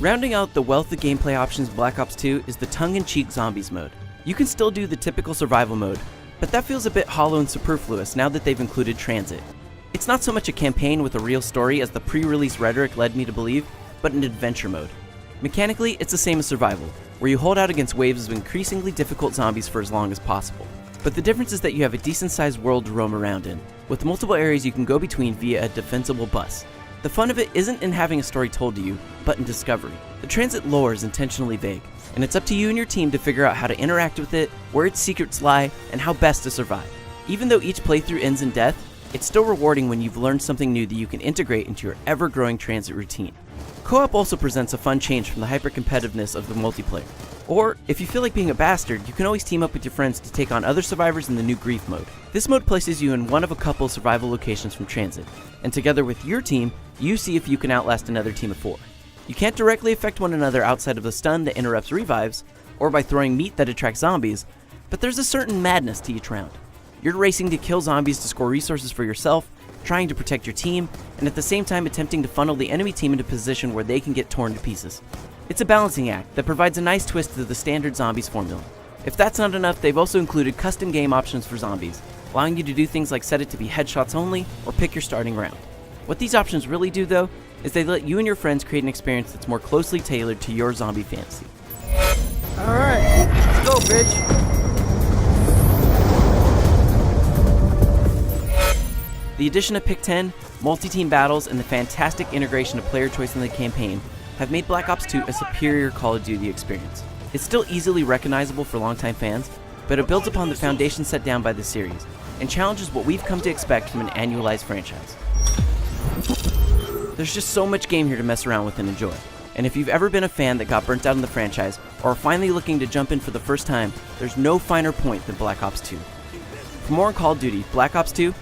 Rounding out the wealth of gameplay options of Black Ops 2 is the tongue-in-cheek zombies mode. You can still do the typical survival mode, but that feels a bit hollow and superfluous now that they've included transit. It's not so much a campaign with a real story as the pre-release rhetoric led me to believe, but an adventure mode. Mechanically, it's the same as survival, where you hold out against waves of increasingly difficult zombies for as long as possible. But the difference is that you have a decent-sized world to roam around in, with multiple areas you can go between via a defensible bus. The fun of it isn't in having a story told to you, but in discovery. The transit lore is intentionally vague, and it's up to you and your team to figure out how to interact with it, where its secrets lie, and how best to survive. Even though each playthrough ends in death, it's still rewarding when you've learned something new that you can integrate into your ever-growing transit routine. Co-op also presents a fun change from the hyper-competitiveness of the multiplayer. Or, if you feel like being a bastard, you can always team up with your friends to take on other survivors in the new Grief mode. This mode places you in one of a couple survival locations from transit, and together with your team, you see if you can outlast another team of 4. You can't directly affect one another outside of the stun that interrupts revives, or by throwing meat that attracts zombies, but there's a certain madness to each round. You're racing to kill zombies to score resources for yourself, trying to protect your team, and at the same time attempting to funnel the enemy team into a position where they can get torn to pieces. It's a balancing act that provides a nice twist to the standard zombies formula. If that's not enough, they've also included custom game options for zombies, allowing you to do things like set it to be headshots only, or pick your starting round. What these options really do though, is they let you and your friends create an experience that's more closely tailored to your zombie fantasy. Alright, let's go, bitch. The addition of Pick 10, multi-team battles, and the fantastic integration of player choice in the campaign have made Black Ops 2 a superior Call of Duty experience. It's still easily recognizable for longtime fans, but it builds upon the foundation set down by the series, and challenges what we've come to expect from an annualized franchise. There's just so much game here to mess around with and enjoy, and if you've ever been a fan that got burnt out on the franchise, or are finally looking to jump in for the first time, there's no finer point than Black Ops 2. For more on Call of Duty, Black Ops 2,